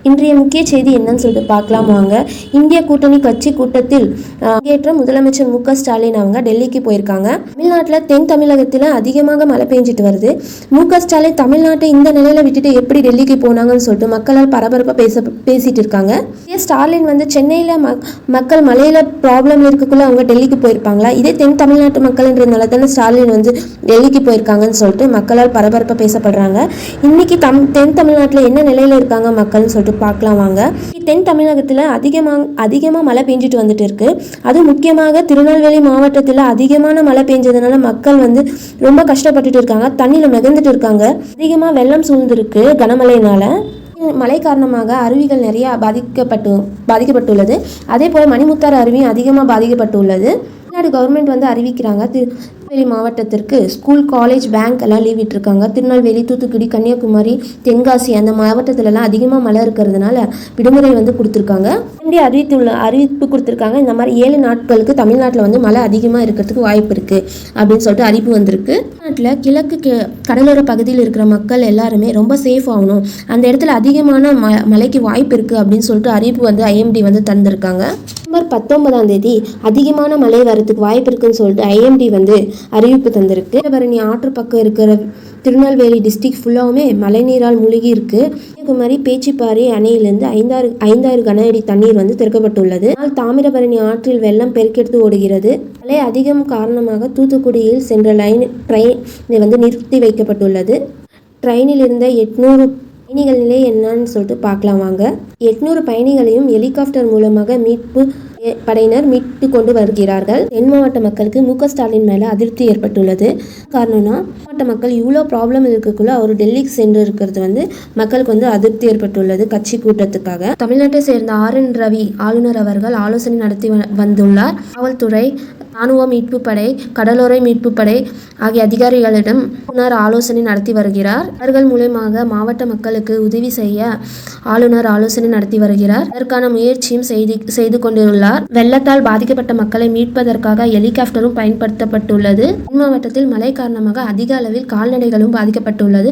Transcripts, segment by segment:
இன்றைய முக்கிய செய்தி என்னன்னு சொல்லிட்டு பார்க்கலாம் வாங்க. இந்திய கூட்டணி கட்சி கூட்டத்தில் பங்கேற்ற முதலமைச்சர் மு க ஸ்டாலின் அவங்க டெல்லிக்கு போயிருக்காங்க. தமிழ்நாட்டில் தென் தமிழகத்தில் அதிகமாக மழை பெஞ்சிட்டு வருது. மு க ஸ்டாலின் தமிழ்நாட்டை இந்த நிலையில விட்டுட்டு எப்படி டெல்லிக்கு போனாங்கன்னு சொல்லிட்டு மக்களால் பரபரப்பாக பேசிட்டு இருக்காங்க. ஸ்டாலின் வந்து சென்னையில் மக்கள் மழையில ப்ராப்ளம் இருக்கக்குள்ள அவங்க டெல்லிக்கு போயிருப்பாங்களா? இதே தென் தமிழ்நாட்டு மக்கள்ன்றதுனால தானே ஸ்டாலின் வந்து டெல்லிக்கு போயிருக்காங்கன்னு சொல்லிட்டு மக்களால் பரபரப்பாக பேசப்படுறாங்க. இன்னைக்கு தென் தமிழ்நாட்டில் என்ன நிலையில இருக்காங்க மக்கள்னு சொல்லிட்டு பார்க்கலாம் வாங்க. தென் தமிழகத்தில் அதிகமாக மழை பெஞ்சிட்டு வந்துட்டு இருக்கு. அது முக்கியமாக திருநெல்வேலி மாவட்டத்தில் அதிகமான மழை பெஞ்சதுனால மக்கள் வந்து ரொம்ப கஷ்டப்பட்டுட்டு இருக்காங்க. தண்ணியில் மிதந்துட்டு இருக்காங்க. அதிகமாக வெள்ளம் சூழ்ந்திருக்கு கனமழையினால. மழை காரணமாக அருவிகள் நிறைய பாதிக்கப்பட்டுள்ளது. அதே போல மணிமுத்தாறு அருவியும் அதிகமாக பாதிக்கப்பட்டுள்ளது. தமிழ்நாடு கவர்மெண்ட் வந்து அறிவிக்கிறாங்க, திருநெல்வேலி மாவட்டத்திற்கு ஸ்கூல், காலேஜ், பேங்க் எல்லாம் லீவ் விட்டுருக்காங்க. திருநெல்வேலி, தூத்துக்குடி, கன்னியாகுமரி, தென்காசி அந்த மாவட்டத்திலலாம் அதிகமாக மழை இருக்கிறதுனால விடுமுறை வந்து கொடுத்துருக்காங்க. அறிவிப்பு கொடுத்துருக்காங்க. இந்த மாதிரி 7 நாட்களுக்கு தமிழ்நாட்டில் வந்து மழை அதிகமாக இருக்கிறதுக்கு வாய்ப்பு இருக்குது அப்படின்னு சொல்லிட்டு அறிவிப்பு வந்திருக்கு. தமிழ்நாட்டில் கிழக்கு கடலோர பகுதியில் இருக்கிற மக்கள் எல்லாருமே ரொம்ப சேஃப் ஆகணும். அந்த இடத்துல அதிகமான மழைக்கு வாய்ப்பு இருக்குது அப்படின்னு சொல்லிட்டு அறிவிப்பு வந்து IMD வந்து தந்திருக்காங்க. டிசம்பர் 19 அதிகமான மழை வரதுக்கு வாய்ப்பு இருக்குன்னு சொல்லிட்டு IMD வந்து அறிவிப்பு தந்திருக்கு. தாமிரபரணி ஆற்று பக்கம் இருக்கிற திருநெல்வேலி டிஸ்ட்ரிக்ட் ஃபுல்லாவுமே மழை நீரால் மூழ்கி இருக்கு. கன்னியாகுமரி பேச்சிப்பாறை அணையிலிருந்து 5,000 கன அடி தண்ணீர் வந்து திறக்கப்பட்டுள்ளது. தாமிரபரணி ஆற்றில் வெள்ளம் பெருக்கெடுத்து ஓடுகிறது. மழை அதிகம் காரணமாக தூத்துக்குடியில் சென்ற ட்ரெயின் வந்து நிறுத்தி வைக்கப்பட்டுள்ளது. ட்ரெயினில் இருந்த 800 பயணிகள் நிலை என்னன்னு சொல்லிட்டு பார்க்கலாம் வாங்க. 800 பயணிகளையும் ஹெலிகாப்டர் மூலமாக மீட்பு படையினர் மீட்டு கொண்டு வருகிறார்கள். தென் மாவட்ட மக்களுக்கு மு க ஸ்டாலின் மேல அதிருப்தி ஏற்பட்டுள்ளது. காரணம்னா மாவட்ட மக்கள் இவ்வளோ ப்ராப்ளம் இருக்கக்குள்ள அவர் டெல்லிக்கு சென்று இருக்கிறது வந்து மக்களுக்கு வந்து அதிருப்தி ஏற்பட்டுள்ளது. கட்சி கூட்டத்துக்காக தமிழ்நாட்டை சேர்ந்த RN ரவி ஆளுநர் அவர்கள் ஆலோசனை நடத்தி வந்துள்ளார். காவல்துறை, ராணுவ மீட்பு படை, கடலோர மீட்பு படை ஆகிய அதிகாரிகளிடம் ஆளுநர் ஆலோசனை நடத்தி வருகிறார். அவர்கள் மூலமாக மாவட்ட மக்களுக்கு உதவி செய்ய ஆளுநர் ஆலோசனை நடத்தி வருகிறார். அதற்கான முயற்சியும் செய்து கொண்டுள்ளார். வெள்ளத்தால் பாதிக்கப்பட்ட மக்களை மீட்பதற்காக ஹெலிகாப்டரும் பயன்படுத்தப்பட்டுள்ளது. மாவட்டத்தில் மழை காரணமாக அதிக அளவில் கால்நடைகளும் பாதிக்கப்பட்டுள்ளது.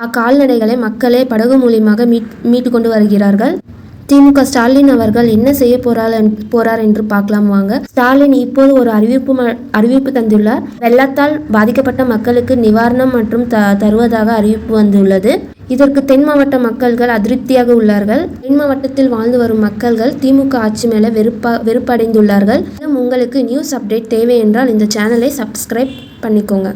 அக்கால்நடைகளை மக்களே படகு மூலியமாக மீட்டு கொண்டு வருகிறார்கள். திமுக ஸ்டாலின் அவர்கள் என்ன செய்ய போறார் என்று பார்க்கலாம் வாங்க. ஸ்டாலின் இப்போது ஒரு அறிவிப்பு தந்துள்ளார். வெள்ளத்தால் பாதிக்கப்பட்ட மக்களுக்கு நிவாரணம் மற்றும் தருவதாக அறிவிப்பு வந்துள்ளது. இதற்கு தென் மாவட்ட மக்கள்கள் அதிருப்தியாக உள்ளார்கள். தென் மாவட்டத்தில் வாழ்ந்து வரும் மக்கள்கள் திமுக ஆட்சி மேல வெறுப்படைந்துள்ளார்கள். உங்களுக்கு நியூஸ் அப்டேட் தேவை என்றால் இந்த சேனலை சப்ஸ்கிரைப் பண்ணிக்கோங்க.